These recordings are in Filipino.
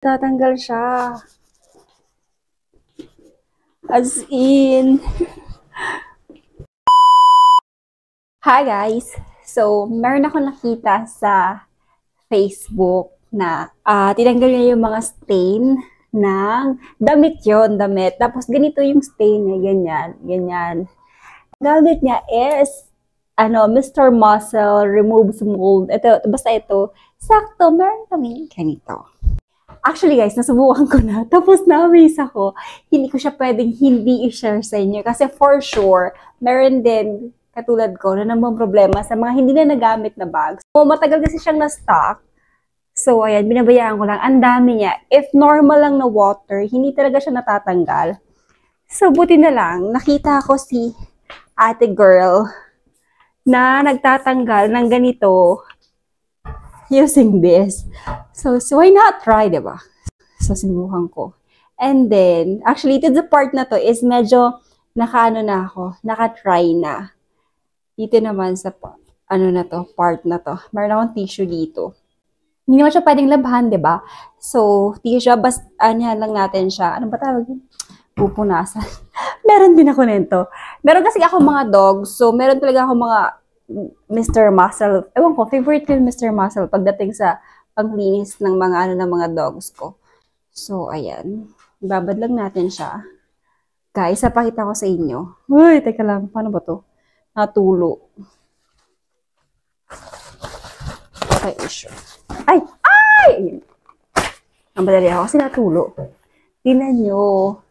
Tatanggal siya. As in. Hi guys! So, meron ako nakita sa Facebook na tinanggal niya yung mga stain ng damit yon, damit. Tapos ganito yung stain niya, ganyan, ganyan. Gamit niya is Mr. Muscle Removes Mold. Ito, basta ito, sakto, meron kami ganito. Actually guys, nasubukan ko na. Tapos na-amaze ako. Hindi ko siya pwedeng hindi i-share sa inyo. Kasi for sure, meron din katulad ko na namang problema sa mga hindi na nagamit na bags. So, matagal kasi siyang na-stock. So, ayan, binabayaan ko lang. Ang dami niya. If normal lang na water, hindi talaga siya natatanggal. So, buti na lang, nakita ko si ate girl na nagtatanggal ng ganito using this. So why not try, diba? So, sinubukan ko. And then, actually, ito the part na to is medyo naka-ano na ako, naka-try na. Dito naman sa, na to, part na to. Meron akong tissue dito. Hindi naman siya pwedeng labhan, diba? So, tissue, basta, lang natin siya. Ano ba tawag yun? Pupunasan. Meron din ako nito. Meron kasi ako mga dogs, so meron talaga ako mga Mr. Muscle. Ewan ko, favorite ko yung Mr. Muscle pagdating sa paglinis ng mga ng mga dogs ko. So, ayan. Ibabad lang natin siya. Guys, napakita ko sa inyo. Uy, teka lang. Paano ba to? Natulo. Okay, issue. Ay! Ay! Ang madali ako kasi natulo. Tingnan nyo.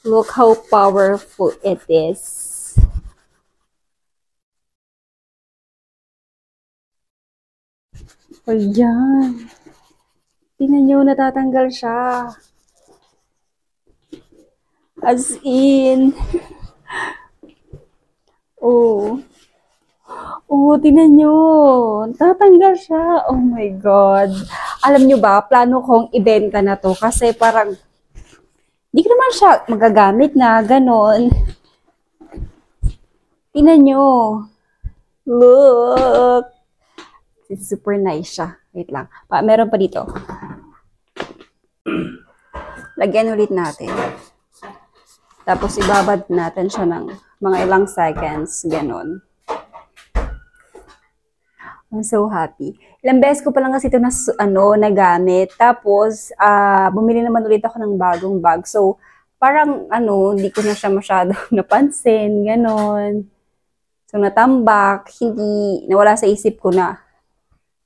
Look how powerful it is. Ayan. Tingnan nyo, natatanggal siya. As in. Oh. Oh, tingnan nyo. Natatanggal siya. Oh my God. Alam nyo ba, plano kong ibenta na to kasi parang hindi ko naman siya magagamit na, ganon. Tingnan nyo. Look. Super nice siya. Wait lang. Meron pa dito. Lagyan ulit natin. Tapos ibabad natin siya ng mga ilang seconds. Ganon. I'm so happy. Ilang beses ko pa lang kasi ito na, nagamit. Tapos, bumili naman ulit ako ng bagong bag. So, parang, hindi ko na siya masyadong napansin. Ganon. So, natambak. Hindi, nawala sa isip ko na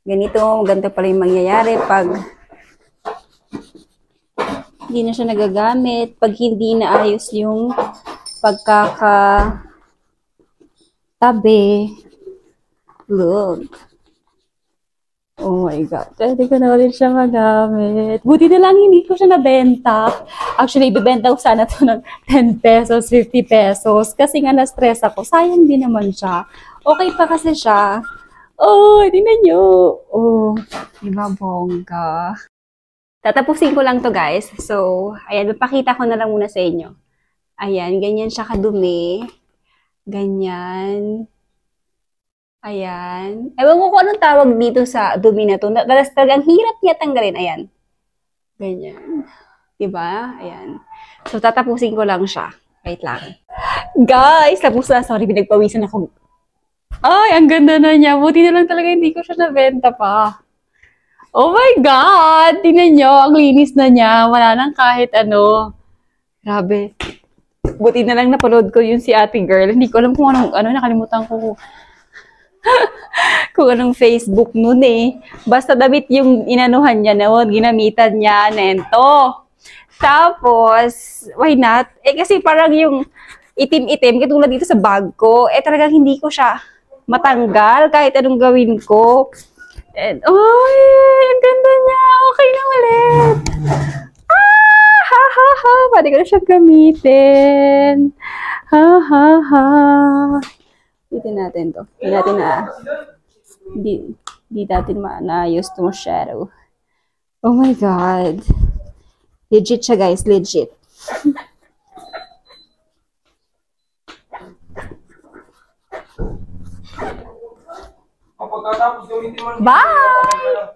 ganito pala yung mangyayari pag hindi na siya nagagamit, pag hindi naayos yung pagkakatabi. Look. Oh my God. Pwede ko na ulit siya magamit. Buti na lang hindi ko siya nabenta. Actually, ibibenta ko sana to ng 10 pesos, 50 pesos. Kasi nga na-stress ako. Sayang din naman siya. Okay pa kasi siya. Oh, tingnan nyo. Oh, diba bongga? Tatapusin ko lang to guys. So, ayan, papakita ko na lang muna sa inyo. Ayan, ganyan siya kadumi. Ganyan. Ayan. Ewan ko kung anong tawag dito sa dumi na to. Talagang hirap niya tanggalin. Ayan. Ganyan. Diba? Ayan. So, tatapusin ko lang siya. Wait lang. Guys, tapos na. Sorry, pinagpawisan ako. Ay, ang ganda na niya. Buti na lang talaga hindi ko siya nabenta pa. Oh my God! Tingnan nyo, ang linis na niya. Wala nang kahit ano. Grabe. Buti na lang napanood ko yun si ate girl. Hindi ko alam kung anong, nakalimutan ko. Kung anong Facebook nun eh. Basta damit yung inanuhan niya noon, ginamitan niya, nento. Tapos, why not? Eh kasi parang yung itim-itim, katulad dito sa bag ko, eh talagang hindi ko siya matanggal kahit anong gawin ko. And, oh, ang ganda niya. Okay na ulit. Ha, ha, ha. Pwede ko na siyang gamitin. Ha, ha, ha. Dito natin to. Hindi natin hindi natin na-use to shadow. Oh my God. Legit siya, guys. Legit. Bye!